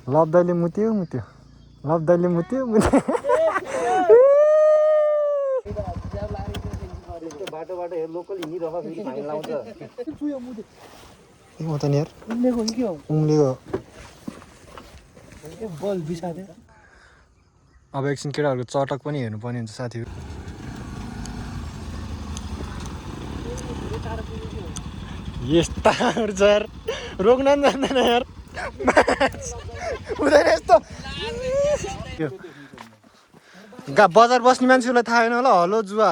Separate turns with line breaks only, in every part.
लब्दाइले मुत्यो मुत्यो लब्दाइले मुत्यो मुत्यो
बाटो बाटो लोकल हिँडिरह फेरि फाइन लाउँछ
म त नि यार
उम्लेको के हो
उम्लेको
बल बिसादे
अब एकछिन केटाहरूको चटक पनि हेर्नुपर्ने हुन्छ साथीहरू यस्ता यार रोक्न नि जान्दैन यार हुँदैन यस्तो बजार बस्ने मान्छेहरूलाई थाहा छैन होला हलो जुवा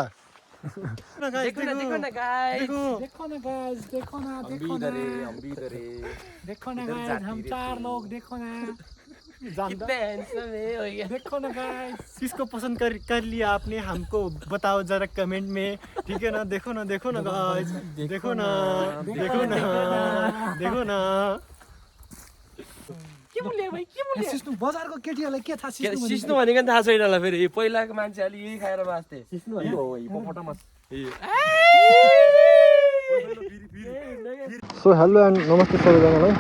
देखो ना गाइस देखो ना गाइस देखो ना हम 4 लोग देखो ना कितने हैंडसम है
देखो ना गाइस किसको पसंद कर लिया आपने हमको बताओ जरा कमेंट में ठीक है ना देखो ना गाइस देखो ना
के बोले भाइ के बोले सिस्नु बजारको केटीहरुलाई के थाहा
सिस्नु भनेको थाहा छैन होला फेरि पहिलाको मान्छे अलि यही खाएर बाँच्थे
सिस्नु हो हिपोपोटामस
सो हेलो एन्ड नमस्ते सबैजनालाई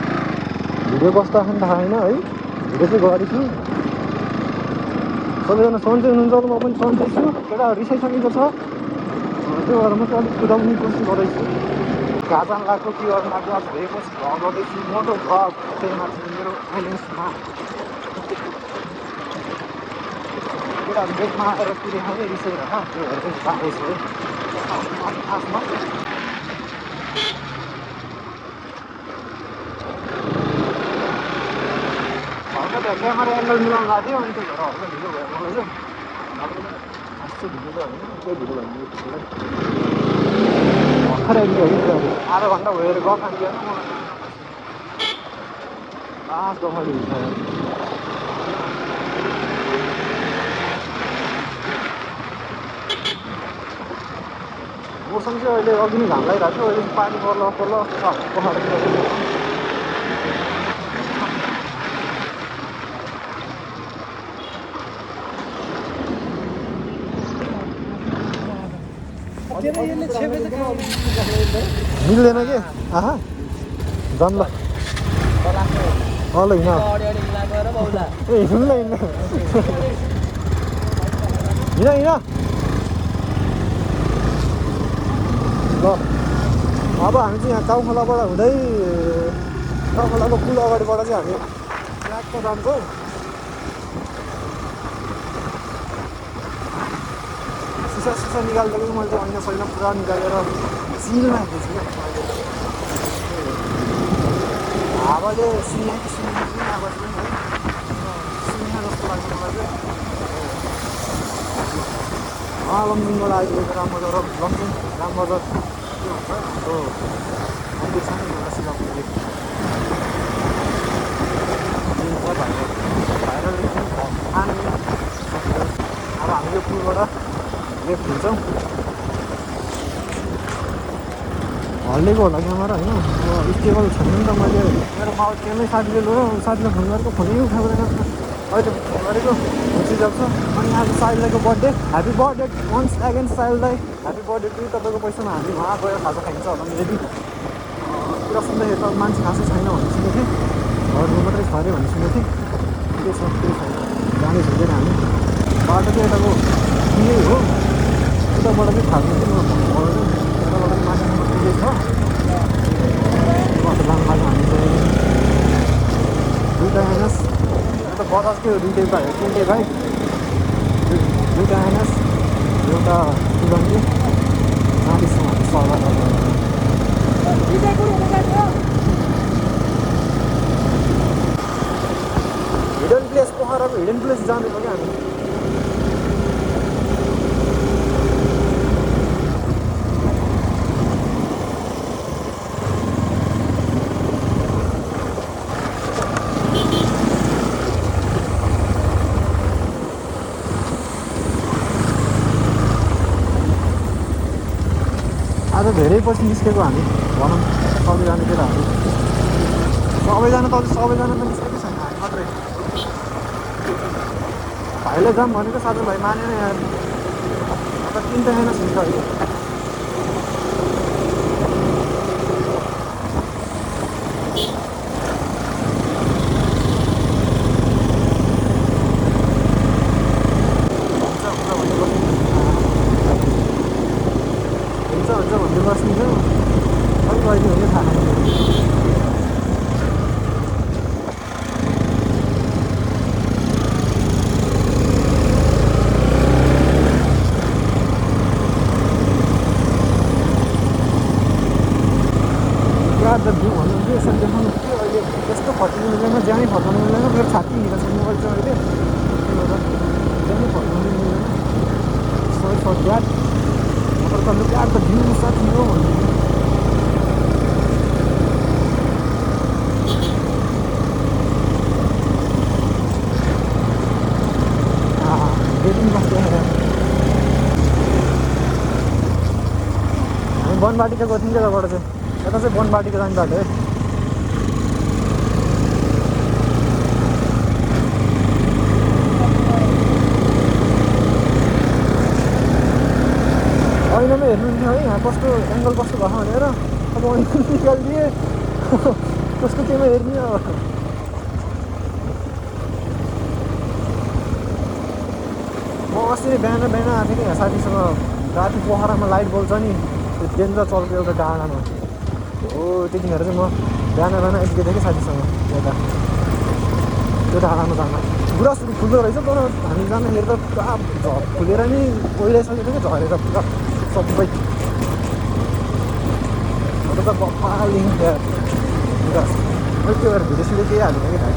भिडियो कस्तो आएको थाहा छैन है भिडियो चाहिँ गरेछु सबैजना सन्चै हुनुहुन्छ म पनि सन्चै छु केटाहरू रिसाइसकेको छ त्यो भएर म चाहिँ अलिक कुदाउने कोसिस गर्दैछु कहाँ जान लाग्यो के गर्नु लाग्यो आज भेपछि घर गर्दैछु मोटो घर त्यही माथि मेरो आइलेन्समा केटाहरू बेगमा आएर पुरै खाँदै रिसाइरहेको त्यो भएर चाहिँ जाँदैछु है खासमा क्यामेरा एङ्गल मिलाउनु भएको थियो अनि त्यो भएर हल्का ढिलो भयो मलाई चाहिँ खासै ढिलो त होइन केही ढिलो भयो भर्खर आइदियो है आधा घन्टा भयो अरे गफ आइदिएन मलाई लास्ट गफले हुन्छ मौसम चाहिँ अहिले अघि नै घाम लागिरहेको थियो अहिले पानी पर्ला पहाडतिर मिल्दैन के आहा जान ल हिँड ए हिँड्नु ल हिँड्नु हिँड ल अब हामी चाहिँ यहाँ चाउखोलाबाट हुँदै चाउखोलाको पुल अगाडिबाट चाहिँ हामी ट्र्याकमा जान्छौँ सिसा निकाल्दा पनि मैले चाहिँ ऐना सैना पुरा निकालेर सिलमा हाल्दैछु क्या हावाले सिने आवाज पनि है सिने जस्तो लाग्छ मलाई चाहिँ लमजुङबाट आइपुगेको रामबजार रामबजार के भन्छ हाम्रो मन्दिर छ नि एउटा शिवपुरी भाइरल खाने अब हामी यो पुलबाट लेफ्ट हुन्छौँ हल्लेको होला क्यामेरा होइन स्टेबल छैन नि त मैले मेरो माउ त्यहीँ साथीले लो साथीले फोन गरेको फोनै उठाउँदैन अहिले फोन गरेको रिजर्भ छ अनि आज साहिलको birthday happy birthday once again साहिललाई ह्याप्पी बर्थडे टु तपाईँको पैसामा हामी उहाँ गएर खाजा खाइन्छ होला यदि कुरा सुन्दाखेरि त मान्छे खासै छैन भन्ने सुनेको थिएँ घरको मात्रै छ अरे भन्ने सुनेको थिएँ के छ केही छैन जाने हुँदैन हामी बाटो चाहिँ यताको यही हो उताबाट चाहिँ थाहा छैन यताबाट चाहिँ माथि पुगेको छ बाटो जानु लाग्यो हामी चाहिँ दुईवटा हेर्नुहोस् एउटा बजाजकै दुईटै बाइक तिनटै बाइक दुईवटा हेर्नुहोस् एउटा सुगन्धी जाँदैछौँ हामी सल्लाह गरेर हिडन प्लेस पोखराको हिडन प्लेस जाँदैछौँ क्या हामी आज धेरै पछि निस्केको हामी भनौँ सबैजना केटाहरू सबैजना त निस्केकै छैन हामी मात्रै भाइले जाऊँ भनेको साथीभाइ मानेन यार अन्त तिनवटा छैन छिन्छ अहिले बिहानै फर्काउनु मिल्दैन मेरो छाती हिँडेको छ मोबाइल चाहिँ अहिले त्यही भएर बिहानै फर्काउनु मिल्दैन सरी फर द्याट नत्र त लुक एट द भ्यू साथी हो भन्नु डेटिङ बस्दै हामी बनबाटीको गएको थियौँ त्यताबाट चाहिँ यता चाहिँ बनबाटीको जाने बाटो है ऐनामा हेर्नुहुन्थ्यो है यहाँ कस्तो एङ्गल कस्तो भयो भनेर अब ऐना निकालिदिएँ कस्तो केमा हेर्ने अब म अस्ति बिहान बिहान आएको थिएँ यहाँ साथीसँग राति पोखरामा लाइट बल्छ नि त्यो डेन्जर चल्को एउटा डाँडामा हो त्यतिखेर चाहिँ म बिहान बिहान आइपुगेको थिएँ कि साथीसँग यता त्यो डाँडामा जान पुरा सुरु फुल्दो रहेछ तर हामी जाँदाखेरि त पुरा फुलेर नि ओइलाइसकेको थियो कि झरेर पुरा सबै अन्त त बप्पालिङ विकास मैले त्यो भएर भिडियो सिडियो केही हालेन कि भाइ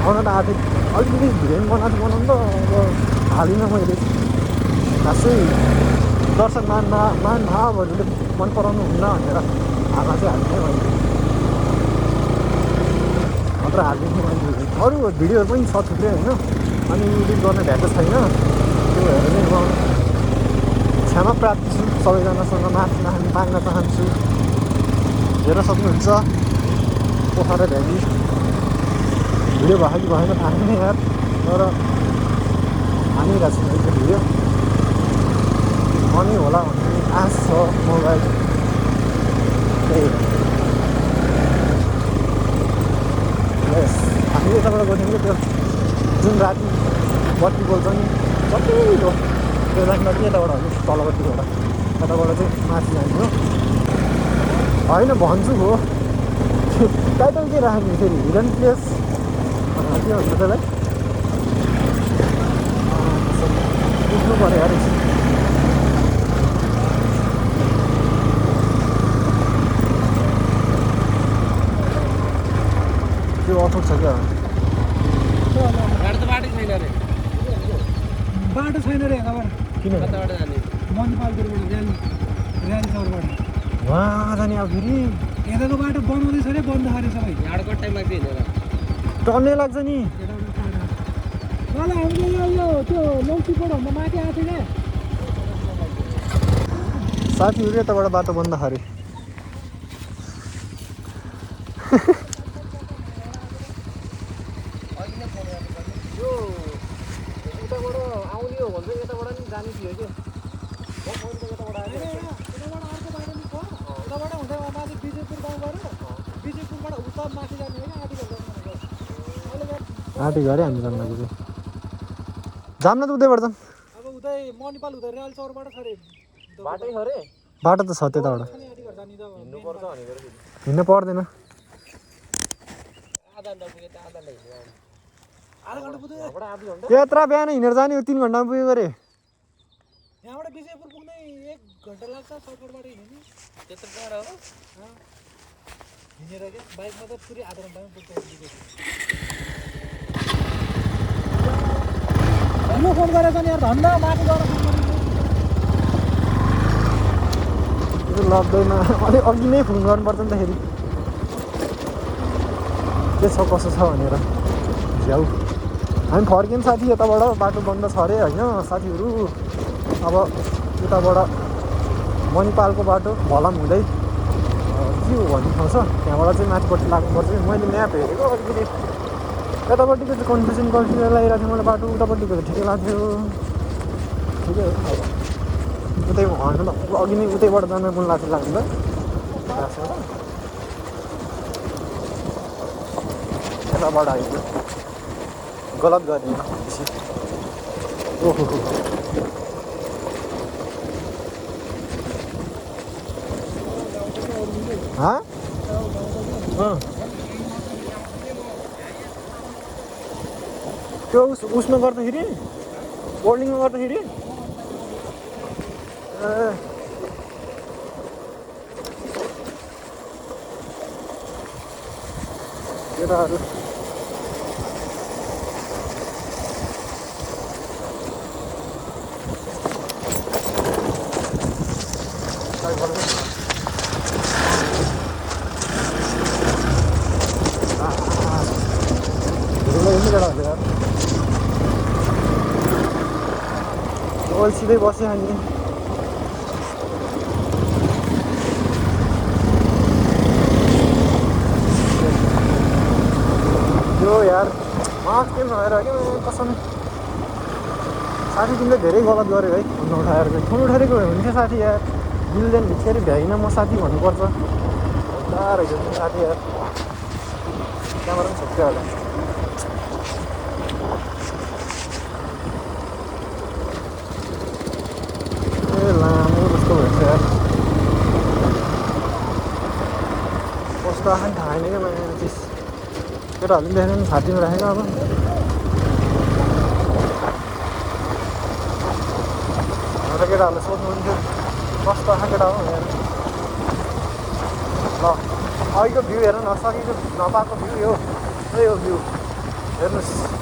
आउन त आएको थिएँ अलिकति भिडियो पनि बनाएको बनाउनु त अब हालिनँ मैले खासै दर्शक महानुभावहरूले मन पराउनु हुन्न भनेर हाल्न चाहिँ हाल्ने मैले मात्र हालिदिन्छु मैले अरू भिडियोहरू पनि छ थुप्रै होइन अनि एडिट गर्न भ्याएको छैन त्यो भएर चाहिँ म क्षमा प्राप्ति छु सबैजनासँग माफी माग्न चाहन्छु हेर्न सक्नुहुन्छ पोखरा भ्याली भिडियो भयो कि भएन थाहा छैन यार तर हानिरहेको छु मैले भिडियो अनि होला भन्ने आश छ मोबाइल त्यही यस हामी यताबाट गएको थियौँ कि त्यो जुन राति बत्ती बोल्छ नि कति हो त्यो जान्छ कि यताबाट होइन तलपट्टिबाट यताबाट चाहिँ माथि जान्थ्यो होइन भन्छु हो टाइटल के राख्ने फेरि हिडन प्लेस के भन्छ त्यसलाई बुझ्नु पऱ्यो यार त्यो अठोट छ क्या
बाटो छैन रे यताबाट
किन
मनिपालपुरबाट र्याली चौरबाट
उहाँ जाने अब फेरि
यताको बाटो बनाउँदैछ अरे बन्द खाने सबै
टन्नै लाग्छ नि
तल हामीले यो त्यो लौसीकोटभन्दा माथि आएको थियो क्या
साथीहरू यताबाट बाटो बन्द खारे उताबाट आउने हो भने चाहिँ यताबाट नि जाने थियो कि
यताबाट अर्को बाटो नि छ उताबाट हुँदै माथि विजयपुर गाउँ गएर विजयपुरबाट उता माथि जाने होइन
आँटी गरे हामी जान लाग्यो जाम न त उतैबाट जाम
अब उतै मनिपाल हुँदै र्याली चौरबाट छ रे
बाटै छ रे बाटो त छ त्यताबाट हिँड्नु पर्दैन यत्रो बिहान हिँडेर जाने 3 घन्टामा पुगेको अरे
यहाँबाट विजयपुर पुग्दै 1 घन्टा लाग्छ सर्टकटबाट हिँड्ने त्यत्रो टाढो हो हिँडेर क्या बाइकमा त पुरै आधा घन्टामा पुग्छ हेलो फोन गरेको नि यार धन्दा माथि गएर
त्यो लग्दैन अलिक अघि नै फोन गर्नुपर्छ नि त फेरि के छ कसो छ भनेर झ्याउ हामी फर्कियौँ साथी यताबाट बाटो बन्द छ अरे होइन साथीहरू अब उताबाट मनिपालको बाटो भलाम हुँदै के हो भन्ने ठाउँ छ त्यहाँबाट चाहिँ माथिपट्टि लाग्नुपर्छ मैले म्याप हेरेको अलिकति यतापट्टिको चाहिँ कन्फ्युजन लगाइरहेको थियो मलाई बाटो उतापट्टिको त ठिकै लाग्थ्यो ठिकै हो अब उतै भन्नु त अघि नै उतैबाट जान मन लाग्थ्यो लाग्नु त यताबाट आइपुग्यो गलत गरेन ओहो त्यो उसमा गर्दाखेरि बोर्डिङमा गर्दाखेरि केटाहरू सिधै बस्यो अनि यो यार के भएर क्या कसम साथी तिमीले धेरै गलत गर्यो है फोन उठाएर फोन उठाइरहेको भए हुन्थ्यो साथी यार मिल्दैन फेरि भ्याइन म साथी भन्नुपर्छ रहेछ साथी यार क्यामेरा पनि छोप्यो होला लामो जस्तो भएछ यार कस्तो आँखा नि थाहा छैन क्या मैले चिज केटाहरूले पनि देखेन छातीमा राखेको अब हाम्रो केटाहरूलाई सोध्नु हुन्थ्यो कस्तो आँखा केटा हो हेर ल अहिलेको भ्यू हेर्नु न सकेको नपाएको भ्यू यो भ्यू हेर्नुहोस्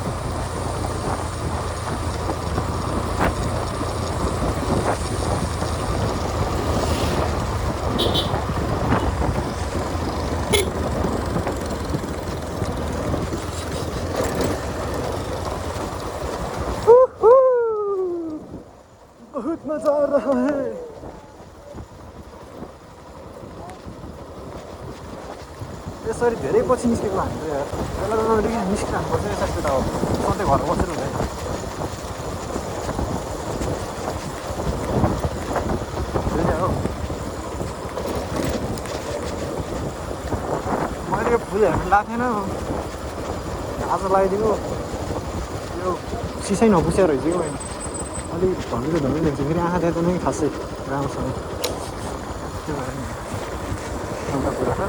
बहुत मजा आ रहा है यसरी धेरै पछि निस्केको हामीले यार बेला निस्किरहनुपर्छ यसरी केटा हो सधैँ घर बसेर हुँदैन हो मैले यो फुल हेर्नु लाग्थेन आज लगाइदिएको यो सिसै नपुसेर रहेछ कि मैले अलिक धमिलो देख्छ फेरि आँखा देख्दा नै खासै राम्रोसँग त्यो भएर नि एउटा कुरा छ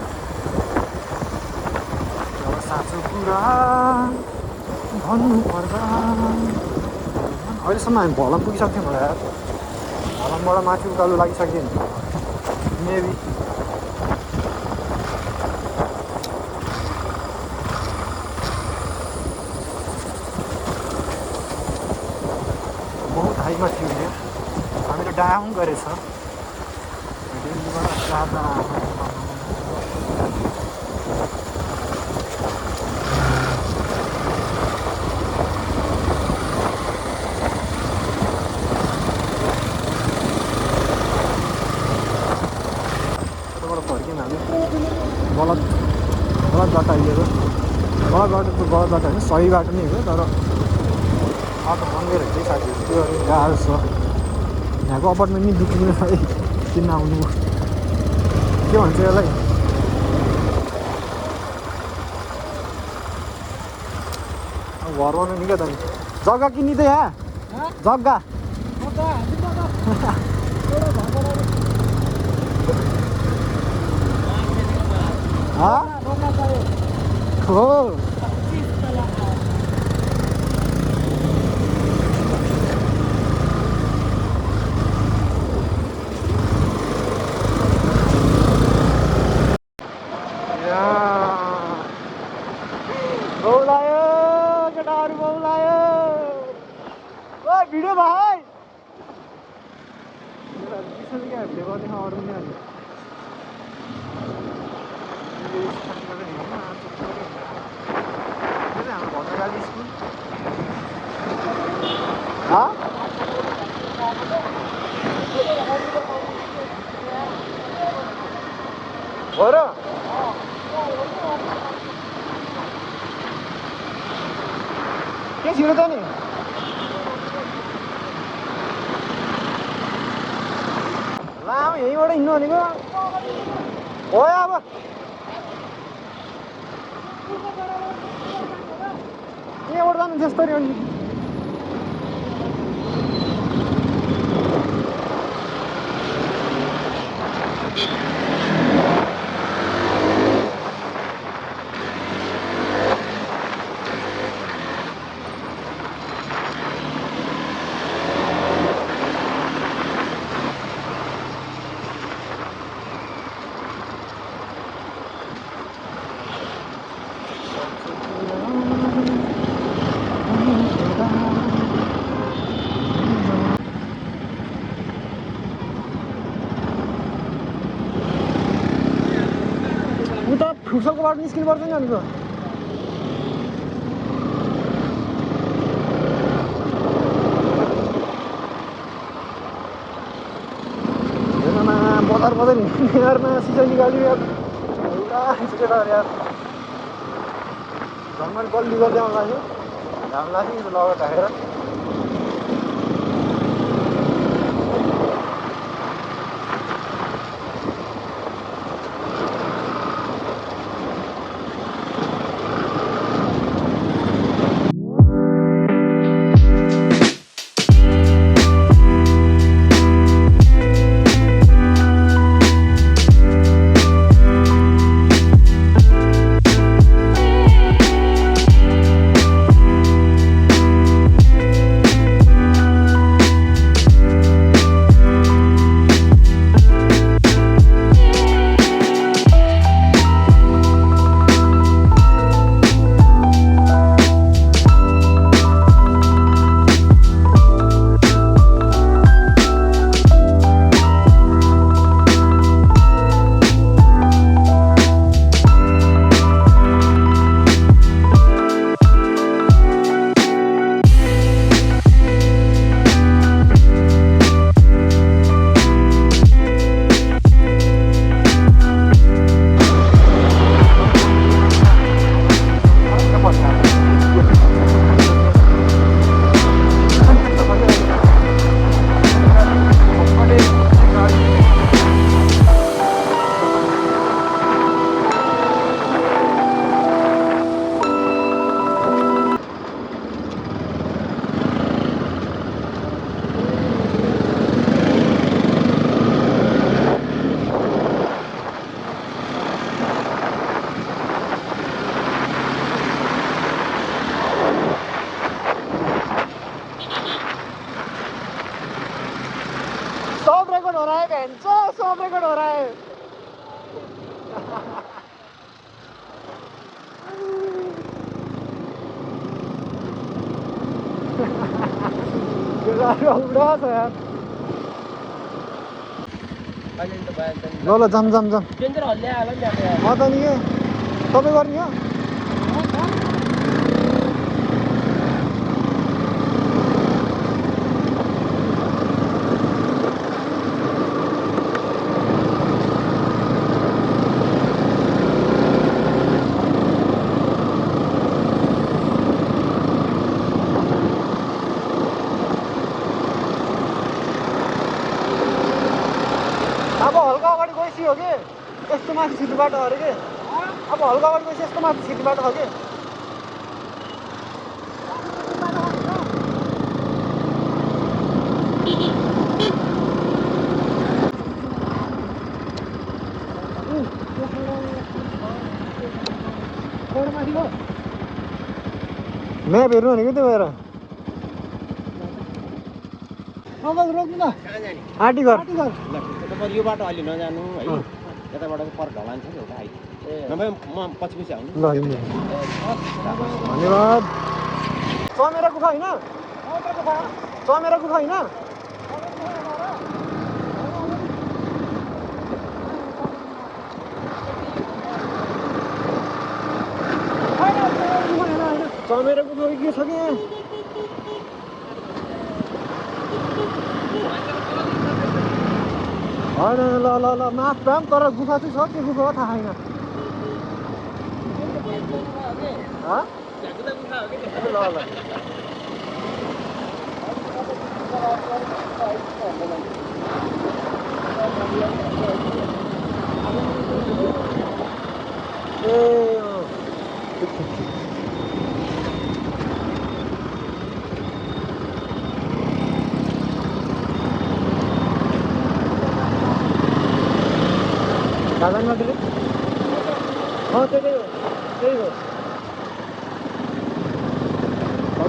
अब साँचो कुरा भन्नु पर्दा अहिलेसम्म हामी भलाम पुगिसक्थ्यौँ होला यार भलामबाट माथि उकालो लागिसक्यो नि मेबी हाइमा थियो नि हामीले डाउन गरेछ दिल्लीबाट जाँदा यताबाट फर्किन हामी गलत बाटो आइदिएको गलत बाटो होइन सही बाटो नै हो तर बाटो बन्दै रहेछ है साथीहरू त्यो गाह्रो छ यहाँको अपार्टमेन्ट नि बिक्री है किन्न आउनु के भन्छ यसलाई घर बनाउनु नि क्या त जग्गा किन्ने त यहाँ जग्गा हो भिडियो भाइ भिडियो गर्ने अरू नि हाम्रो भद्रकाली स्कुल हो र के छिरो त नि लामो यहीँबाट हिँड्नु भनेको हो अब यहाँबाट जानु त्यस्तरी अनि फुटसलको बाटो निस्किनु पर्छ नि भनेको बजार बजार हिँड्ने यारमा सिसा निकाल्यो यार एउटा छिटो यार झन्मन गल्ली गर्दै आउनु लाग्यो घाम लाग्यो लगेर ढाकेर सब रेकॉर्ड हो रहा है उड़ा छ यार ल जाम जाम जाम
डेन्जर हल्ल्या होला नि यहाँ
म त नि तपाईँ गर्ने हो अब हल्का अगाडि गएपछि हो कि यस्तो माथि छिटो बाटो अरे के अब हल्का अगाडि गएपछि यस्तो माथि छिटो बाटो हो कि म्याप हेर्नु भनेको त्यो भएर रोक्नु त आँटी घर
यो बाटो अहिले नजानु है यताबाट पर ढलान छ नि एउटा हाइट नभए म पछि पछि आउनु
ल धन्यवाद चमेरा गुफा होइन चमेरा गुफा होइन चमेरा गुफा के छ कि होइन ल ल ल माफ पाम तर गुफा चाहिँ छ के गुफा हो थाहा छैन ल ल दादा नटले त्यही हो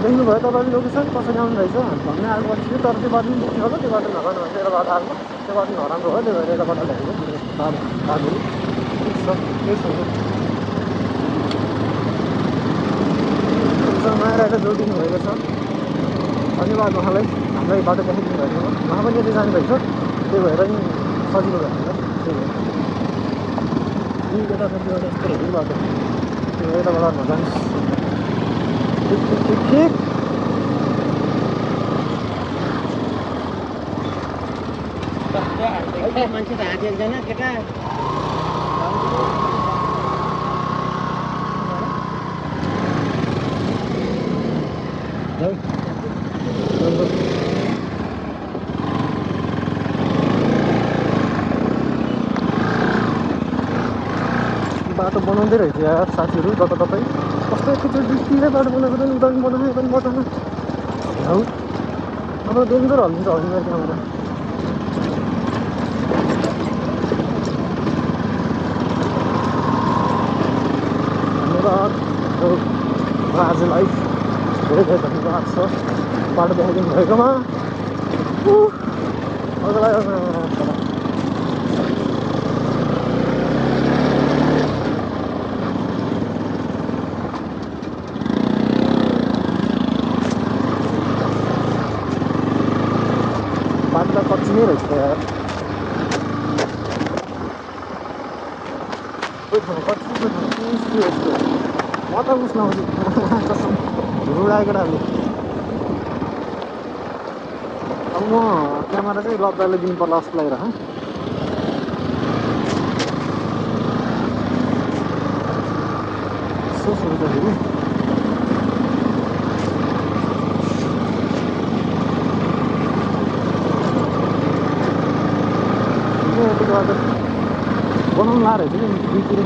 देख्नुभयो तपाईँले लोकेसन कसरी आउनु रहेछ भन्ने आएको पछि तर त्यो बाटो पनि दुख्यो होला त्यो बाटो नगर्नु भन्छ एउटा बाटो आएको त्यो बाटो नराम्रो हो त्यो भएर एउटा बाटो ल्याएको बाटोहरू ठिक छ केही छैन माएर जोडिदिनु भएको छ धन्यवाद उहाँलाई हामीलाई बाटो देखाइदिनु भएको उहाँ पनि यति जानुभएको छ त्यही भएर नि सजिलो भयो हामीलाई त्यही भएर यतापट्टि एउटा यस्तो हेर्नु बाटो त्यो यताबाट नजानुहोस् ठिक ठिक ठिक ठिक
मान्छे त हात एकजना केटा
बाटो बनाउँदै रहेछ यार साथीहरू जताततै कस्तो एकैचोटि डिस्टीले बाटो बनाएको पनि उता पनि बनाएको यता पनि बनाएको हौ अब डेन्जर हल्लिन्छ हल्लिन्छ त्यहाँबाट धन्यवाद आजलाई धेरै धेरै धन्यवाद छ बाटो देखाइदिनु भएकोमा अरूलाई बाटो त कच्ची नै रहेछ यार म त उस नआउँछु कसम रुडाएको डाले अब म क्यामेरा चाहिँ लब्दाले दिनु पर्ला जस्तो लागिरहेको यसो सोच्दाखेरि बाटो बनाउनु ला रहेछ कि दुईतिर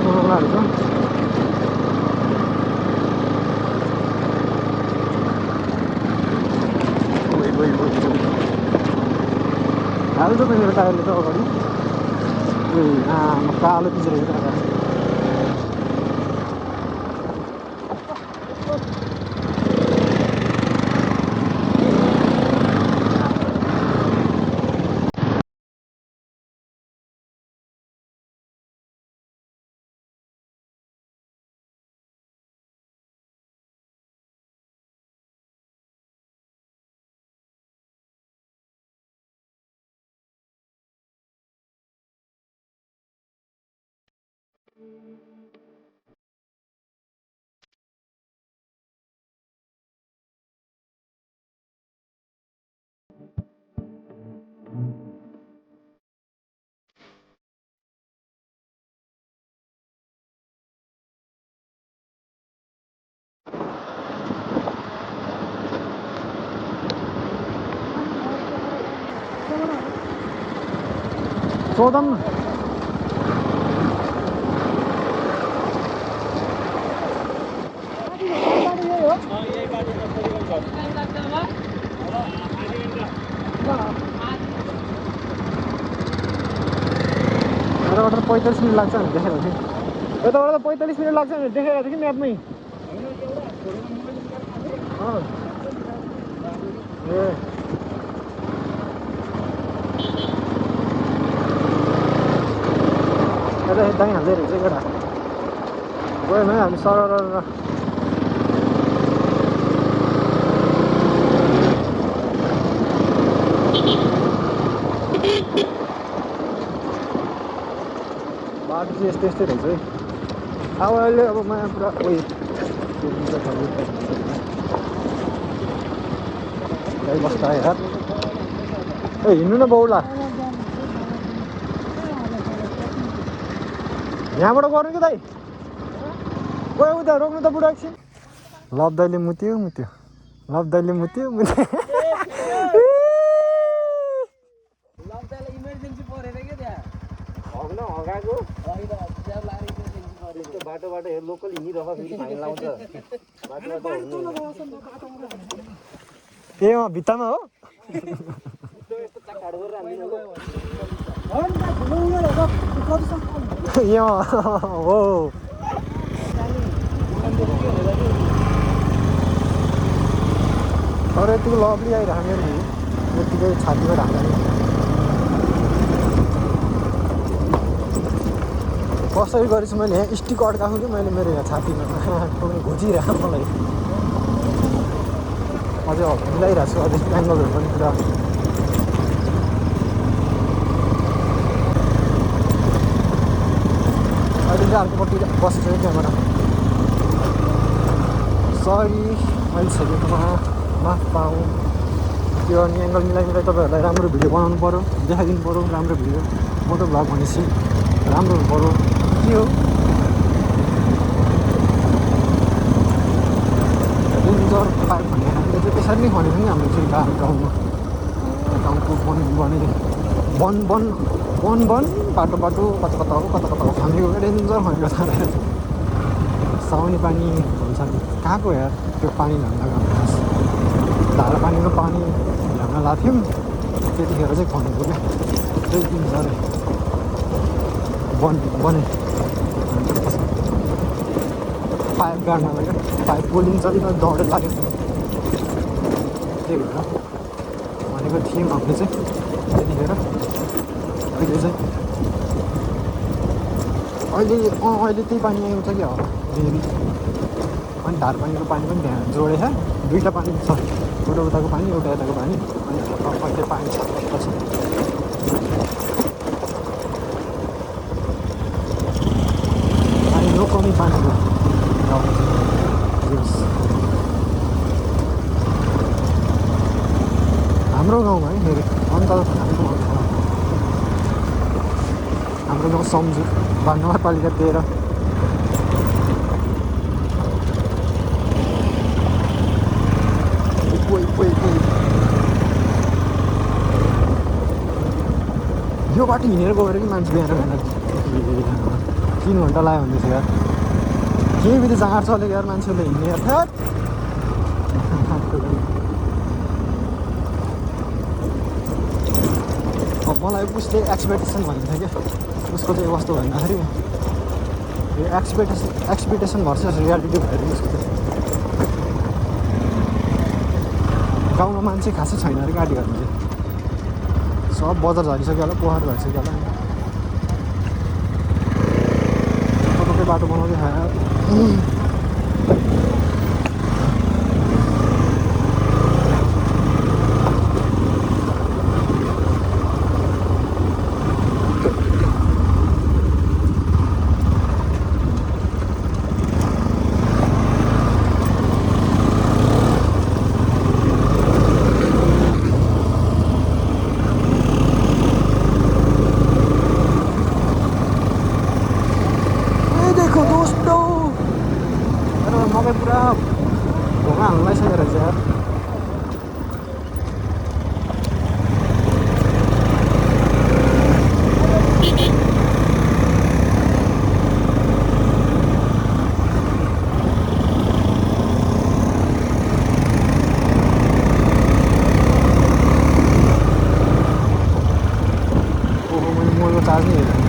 बनाउनु ला रहेछ हाल्छ त मेरो टायरले त अगाडि कालो पिसेर सोधौँ न यताबाट 45 मिनट लाग्छ भने देखेको थिएँ यताबाट त 45 मिनट लाग्छ भने देखेको थियो कि म्यापमै ए यता दाइ हाल्दै रहेछ केटा गएन है हामी सर बाटो चाहिँ यस्तै यस्तै रहेछ है अब अहिले अब माया पुरा बस्दा यार ए हिँड्नु न बाउला यहाँबाट गर्नु कि दाइ गयो उता रोक्नु त बुढा एकछिन लब्दाइले मुत्यो लब्दाइले मुत्यो
इमर्जेन्सी परेन क्या त्यहाँ
हग्न हगाएको बाटोबाट लोकल हिँडिरहेको फेरि फाइन लाउँछ ए अँ भित्तामा हो हो तर यतिको लभली आइरहेको मेरो यतिकै छातीमा ढाक्दा कसरी गरेछु मैले यहाँ स्टिक अड्काएको कि मैले मेरो यहाँ छातीमा घोचिरहेको मलाई अझै मिलाइरहेको छु अझै एङ्गलहरू पनि पुरा चाहिँ अर्कोपट्टि बसेको छ क्यामेरा सरी मैले छेकेकोमा माफ पाऊँ त्यो अनि एङ्गल मिलाइ तपाईँहरूलाई राम्रो भिडियो बनाउनु पऱ्यो देखाइदिनु पऱ्यो राम्रो भिडियो मोटो भ्लग भनेपछि राम्रो हुनु पऱ्यो के हो डेन्जर पाइप भन्ने हामीले चाहिँ त्यसरी नै खनेको नि हाम्रो चाहिँ गाउँमा गाउँको वन बाटो कता कता खनेको डेन्जर खनेको छ साउने पानी हुन्छ कहाँको यार त्यो पानी ल्याउन गएको धारा पानीको पानी ल्याउन लाग्थ्यौँ त्यतिखेर चाहिँ खनेको क्या त्यही दिन झरे बने पाइप गाड्नलाई क्या पाइप पोलिन्छ अलिक दौडेर लाग्यो त्यही भएर भनेको थियौँ हामीले चाहिँ त्यतिखेर अहिले त्यही पानी आउँछ क्या हो फेरि अनि धार पानीको पानी पनि त्यहाँ जोडेछ दुईवटा पानी छ एउटा उताको पानी एउटा यताको पानी अनि अहिले पानी छ पानी नकमी पानीको हाम्रो गाउँमा है फेरि अन्त हाम्रो गाउँ सम्झु नगरपालिका 13 यो बाटो हिँडेर गएर कि मान्छे बिहान 3 घन्टा लाग्यो भन्दैछ यार केही बित्ति जाँड चलेको यार मान्छेहरूले हिँड्ने यार मलाई उसले एक्सपेक्टेसन भन्ने थियो क्या उसको चाहिँ कस्तो भन्दाखेरि यो एक्सपेक्टेसन भर्सेस रियालिटी भएर उसको चाहिँ गाउँमा मान्छे खासै छैन अरे गाडी गर्नु चाहिँ सब बजार झरिसक्यो होला पोखर झरिसक्यो होला टोटोकै बाटो बनाउँदै खायो पुरा ढोका हाल्नु लागिसकेको रहेछ यार मैले मोबाइलको चार्ज नै हेरेँ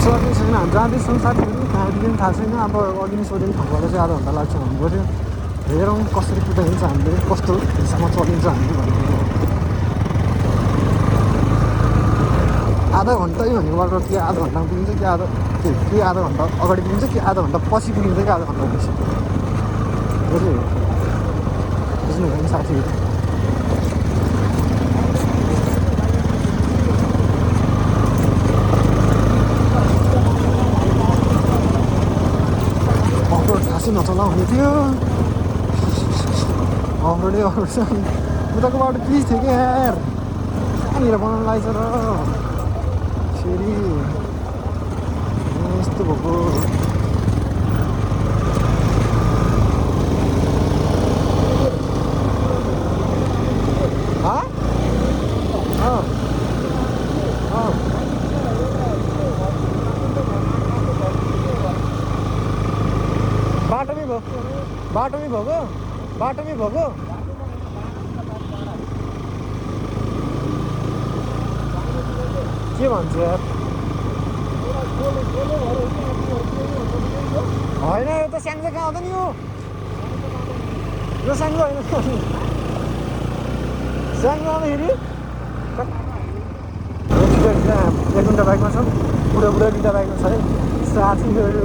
सक्ने छैन जाँदैछौँ साथीहरू कहाँदेखि थाहा छैन अब अघि नै सोधेँ ठाउँबाट चाहिँ आधा घन्टा लाग्छ भन्नु पऱ्यो हेरौँ कसरी कुदाइन्छ हामीले कस्तो हिसाबमा चलिन्छ हामीले भनेको आधा घन्टै भनेको बाटो कि आधा घन्टामा पुगिन्छ कि आधा घन्टा अगाडि पुगिन्छ कि आधा घन्टा पछि पुगिन्छ कि आधा घन्टा पछि बुझ्नुभयो नि साथीहरू नचलाउ हुने थियो अफरोडै अफरोड छ उताको बाटो प्लिज थियो क्या यार कहाँनिर बनाउनु लागेछ र फेरि यस्तो भएको बाटोमै भएको के भन्छ यार होइन यो त स्याङ्जा कहाँ आउँदा नि यो स्याङ्जा होइन स्याङ्जा आउँदाखेरि एक घन्टा बाइकमा छ बुढा दुइटा बाइकमा छ है साथीहरू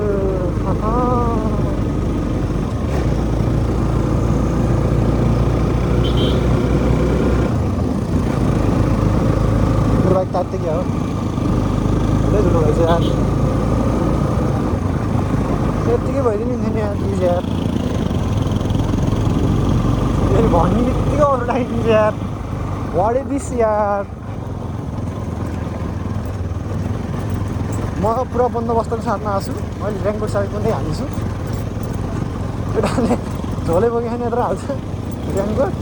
बाइक तात्ते क्या हो झन्डै ठुलो भएछ यार यत्तिकै भइदिनु नि यार प्लिज यार फेरि भन्ने बित्तिकै अरू लगाइदिन्छ यार वाट इज दिस यार म पुरा बन्दोबस्तको साथमा आछु मैले रेनकोट साइड पनि हालिदिन्छु केटाले झोले बोकी खाने यत्र हाल्छ रेनकोट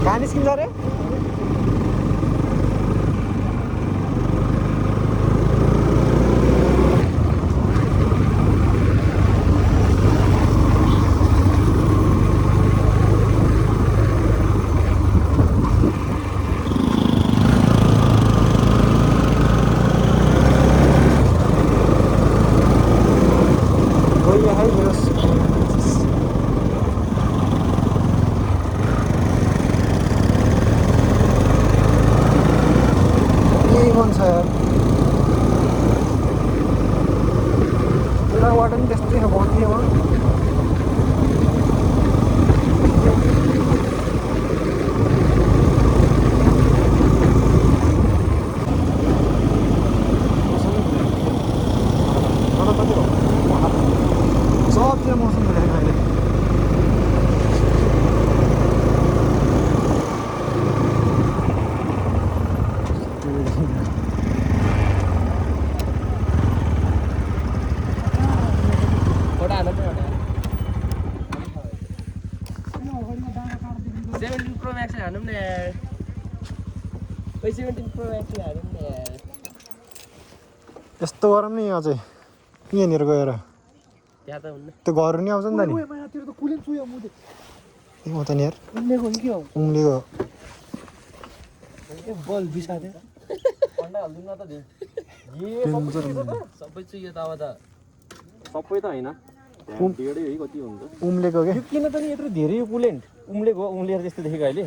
कहाँ निस्किन्छ अरे वाटर पनि त्यस्तै छ भन्ने हो सबतिर मौसम भइरहेको अहिले
Pro Max हानौँ न यार 17 Pro Max हानौँ न यार
यस्तो गरम नि अझै यहाँनिर गएर
त्यहाँ त हुन्न
त्यो घर नि आउँछ नि त नि
तेरो त कुलेन सुयो मुदे
ए म त नि यार
उम्लेको हो कि हो
उम्लेको
बल बिसादे
अन्डा हाल्दिउँ न त दे सबै चाहिँ यो त अब त सबै त हैन डेढै है कति हुन्छ
उम्लेको के
किन त नि यत्रो धेरै यो कुलेन्ट उम्लेको उम्लेर त्यस्तो देखेको अहिले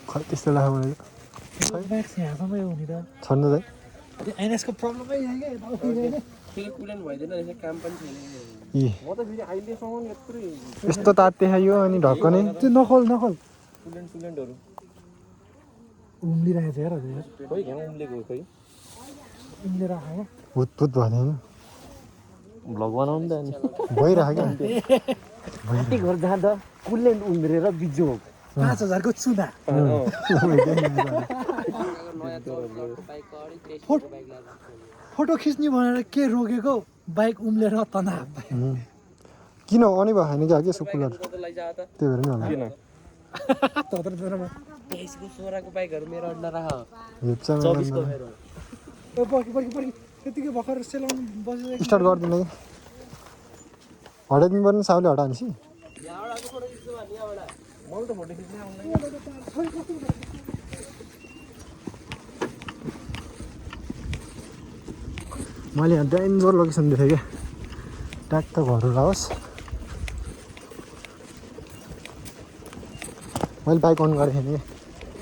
खै त्यस्तो लाग्यो मलाई
म्याक्स यहाँसम्मै हो नि त
छन्नु त
त्यो एनएसको प्रब्लमै यहाँ क्या यता उति होइन
फेरि कुलेन्ट भइदिएन रहेछ काम पनि छैन
यी
म त फेरि अहिलेसम्म यत्रो
यस्तो ताते खायो अनि ढक्कनै
त्यो नखोल नखोल
कुलेन्टहरू
उम्लिरहेको छ हेर हजुर
खोइ यहाँ उम्लेको खोइ
उम्लेर आयो
भुतभुत भयो
भ्लग बनाउनु त अनि
भइरहेको
घाँटी घर जाँदा कुलेन्ट उम्रेर बिजो
5000 को चुना फोटो खिच्ने भनेर के रोकेको बाइक उम्लेर तनाव
किन अनि भयो होइन कि के सुकुलर त्यही भएर नि होला
तेइसको 16को बाइकहरू मेरो अड्डा राख
हेप्छ
24को मेरो
त्यतिकै भर्खर सेलाउनु बसिरहेको
स्टार्ट गरिदिनु कि हटाइदिनु पर्ने साउले हटाएपछि
मलाई त फोटो खिच्न आउँदैन
मैले यहाँ डेन्जर लोकेसन देखेँ क्या ट्याक्क घरहरू आओस् मैले बाइक अन गरेको थिएँ नि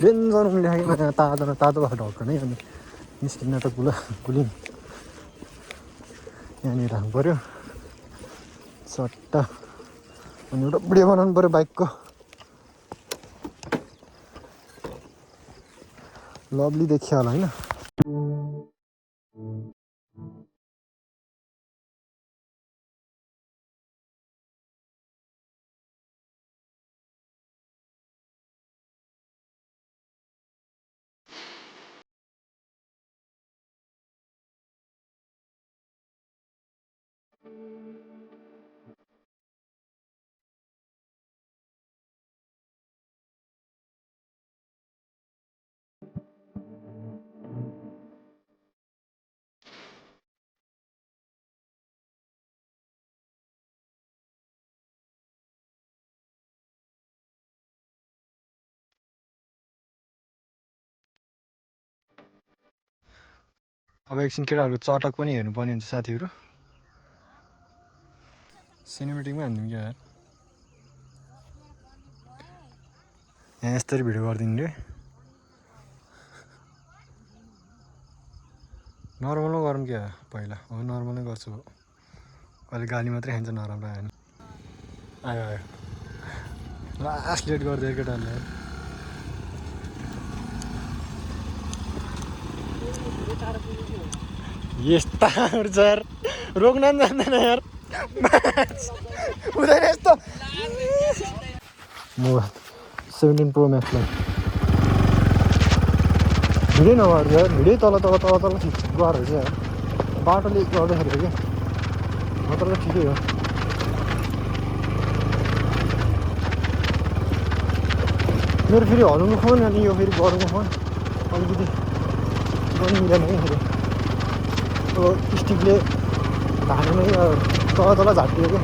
डेन्जर उम्लेको क्या तातो तातो भएको ढक्कनै अनि निस्किन त कुलिङ यहाँनिर राख्नु पऱ्यो सट्टा अनि एउटा भिडियो बनाउनु पऱ्यो बाइकको लभली देखियो होला होइन अब एकछिन केटाहरूको चटक पनि हेर्नुपर्ने हुन्छ साथीहरू सिनेमेटिकमा हान्दिउँ क्या यार यहाँ यस्तरी भिडियो गरिदिनु रे नर्मलमा गरौँ क्या पहिला हो नर्मलै गर्छु कहिले गाली मात्रै खान्छ नराम्रो आयो नि आयो आयो लास्ट लेट गरिदियो केटाहरूले यस्ता यार रोक्न पनि जान्दैन यार हुँदैन यस्तो मोबाइल 17 प्रो म्याक्सलाई भिडियो नगर्यो यार भिडियो तल तल तल तल गएर चाहिँ यार बाटोले गर्दाखेरि क्या नत्र त ठिकै हो मेरो फेरि हल्नुको फोन अनि यो फेरि गरौँको फोन अलिकति पनि मिलेन है फेरि अब स्टिकले धानेमै तल तल झाटियो क्या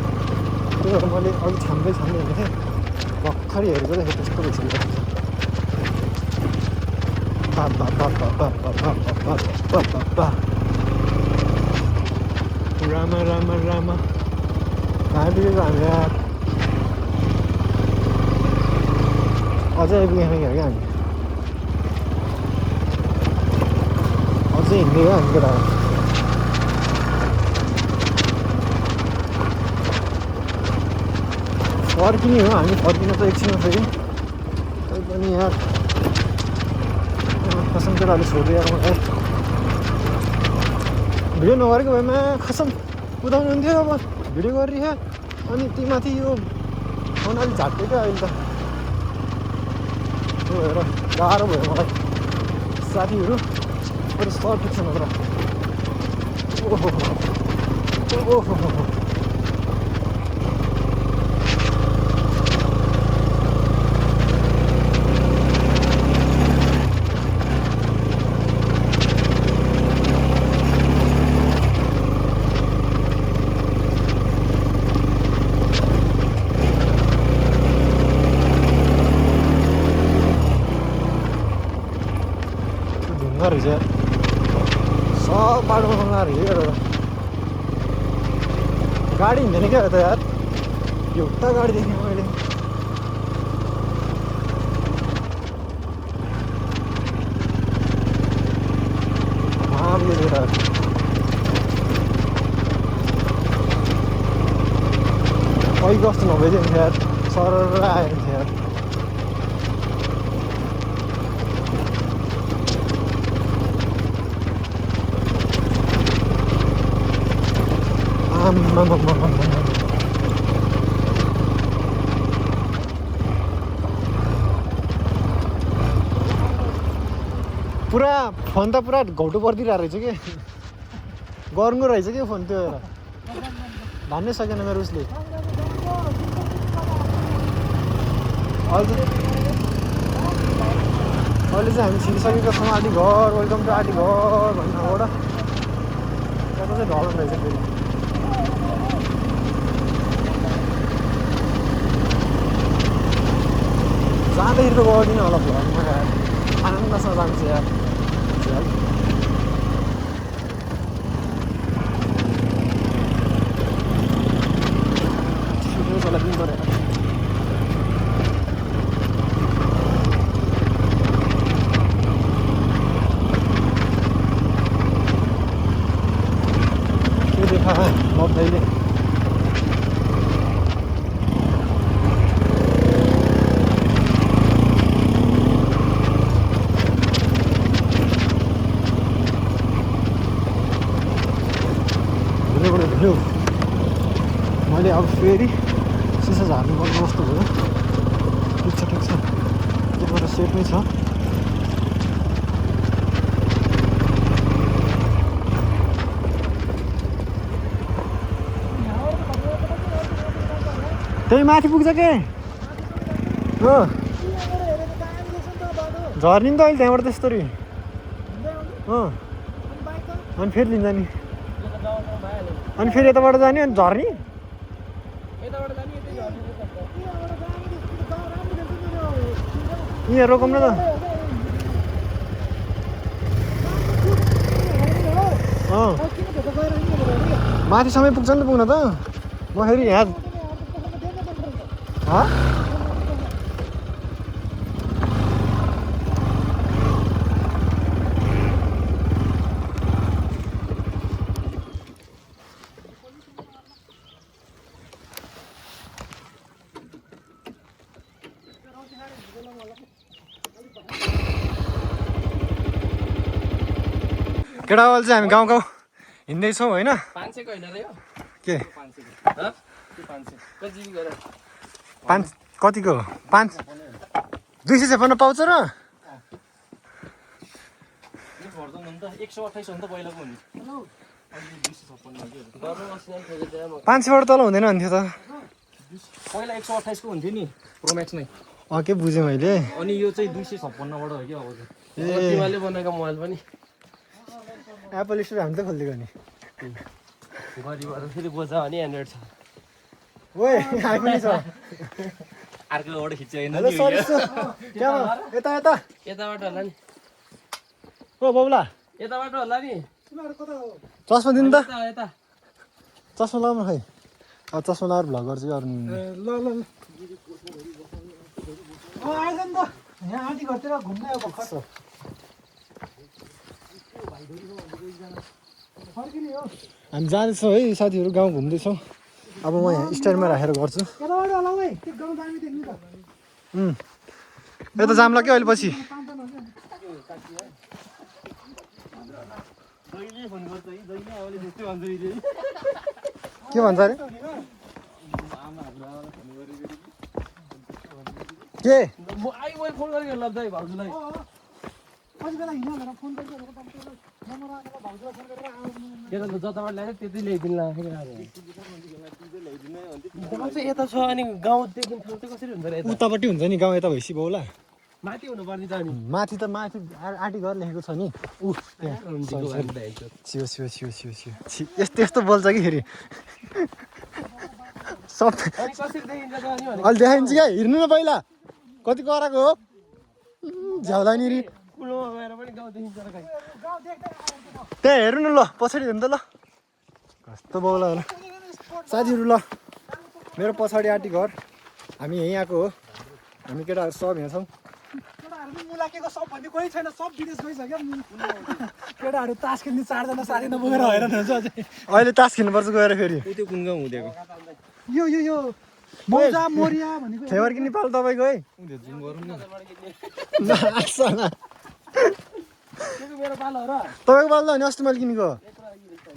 त्यही भएर मैले अलिक छाम्दै हिँडेको थिएँ भर्खरै हेरेको त त्यस्तो भइसक्यो रामा रामा रामा कहाँ पुगेको हामी यार अझै आइपुगेन क्या हामी अझै हिँड्दै क्या हामी केटा फर्किने हो हामी फर्किन त एकछिनमा फेरि तै पनि यार कसम केटाहरूले छोडिदिएर मलाई भिडियो नगरेको भएमा खसम कुदाउनु हुन्थ्यो अब भिडियो गरिरह अनि ती माथि यो फोन अलिक झाट्यो क्या अहिले त त्यो भएर गाह्रो भयो मलाई साथीहरू बरु सर्ट ठिक छ नत्र ओहो ओहो रहेछ सब बाटोमा सँगला हेरेर गाडी हिँड्दैन क्या त यार एउटा गाडी देखेँ मैले कहीँ कस्तो नभइदियो नि यार सरर आयो नि यार पुरा फोन त पुरा घौटो परिदिरहेको रहेछ कि गर्नु रहेछ कि फोन त्यो भन्नै सकेन मेरो उसले अहिले चाहिँ हामी छिरिसकेको छौँ आदि घर वेलकम टु आदि घर भन्नुबाट त्यहाँ चाहिँ ढल रहेछ फेरि जाँदाखेरि त गर्दिनँ होला भ्लगमा यार आनन्दसँग जान्छ यार छिटो दिन पऱ्यो के देखा मब्दैले मैले अब फेरि सिसा झार्नु पर्ने जस्तो भयो ठिक छ त्योबाट सेफ नै छ त्यही माथि पुग्छ के हो झर्ने नि त अहिले त्यहाँबाट त्यस्तरी अनि फेरि लिन्छ नि अनि फेरि यताबाट जाने अनि झर्ने यहाँ रोकौँ न त अँ
किन भेट्दा गएर नि भनेर
माथिसम्मै पुग्छ नि त पुग्न त म फेरि यहाँ हँ केटावाल चाहिँ हामी गाउँ गाउँ हिँड्दैछौँ होइन
500 को हैन र यो
के
500 को ह के 500 कति जिबी गरेर
5 कतिको 5 256 पाउँछ र
यो भर्जन हो नि त 128 हो नि त पहिलाको नि अनि 256 हो गर्नु मसिन खोजेर म
500 बाट तल हुँदैन भन्थ्यो त
पहिला 128 को हुन्थ्यो नि प्रो म्याक्स नै
के बुझेँ मैले
अनि यो चाहिँ 256 बाट हो के अब चाहिँ तिमीले बनाएको मोबाइल पनि
एप्पल स्टोर हामी त खोलिदिएको नि
गरिबाट फेरि बोझा अनि एन्ड्रोइड छ
ओए आइफोन छ
अर्कोबाट खिच्यो हैन
हेलो सरी क्या यता यता
यताबाट होला नि
ओ बाबुला
यताबाट होला नि
तिमीहरू कता हो
चस्मा दिनु त
यता
चस्मा लगाउनु खै अब चस्मा लगाएर भ्लग गर्छु अरू
ल ल ल आइज नि त यहाँ आँटी घरतिर घुम्ने हो भर्खर फर्किने हो
हामी जाँदैछौँ है साथीहरू गाउँ घुम्दैछौँ अब म यहाँ स्ट्यान्डमा राखेर गर्छु
यताबाट होला है त्यो गाउँ दामी देख्नु त
यता जाम लाग्यो अहिले पछि
दैले फोन गर्छ है दैले आउले जस्तै भन्छ नि
के भन्छ अरे के
म आइ फोन गरेको लब्दै भाउजूलाई
कति बेला हिँड्यो भनेर फोन गरेर नम्बर आएको भाउजूलाई फोन गरेर आउनु
यता त जताबाट ल्याएर त्यति ल्याइदिनु लाग्यो चाहिँ यता छ अनि गाउँदेखि ठाउँ चाहिँ कसरी हुन्छ र यता
उतापट्टि हुन्छ नि गाउँ यता भइसक्यो बाउला
माथि हुनुपर्ने त अनि
माथि त माथि आँटी घर लेखेको छ नि ऊ छियो छियो छियो छियो छियो छि यस्तो यस्तो बोल्छ कि फेरि सब
अनि कसरी देखिन्छ त अनि भने
अहिले देखाइन्छ क्या हिँड्नु न पहिला कति कराएको हो झ्याउला नि रि
कुलोमा गएर पनि गाउँ देखिन्छ र खै
गाउँ देख्दै आएको
त्यहाँ हेर्नु न ल पछाडि हेर्नु त ल कस्तो बाउला होला साथीहरू ल मेरो पछाडि आँटी घर हामी यहीँ आएको हो हामी केटाहरू सब यहाँ छौँ
केटाहरू पनि मुलाकेको सब भन्ने कोही छैन सब विदेश गइसक्यो केटाहरू तास खेल्ने 4 जना साथी नबोकेर हैरान हुन्छ अझै
अहिले तास खेल्नुपर्छ गएर फेरि
त्यो कुन गाउँ हुँदैको
यो मौजा मोरिया भनेको
फ्लेभर किन्ने पालो तपाईँको है
जुम गरौँ न
मेरो पालो हो र
तपाईँको पालो त अनि अस्ति मैले किनेको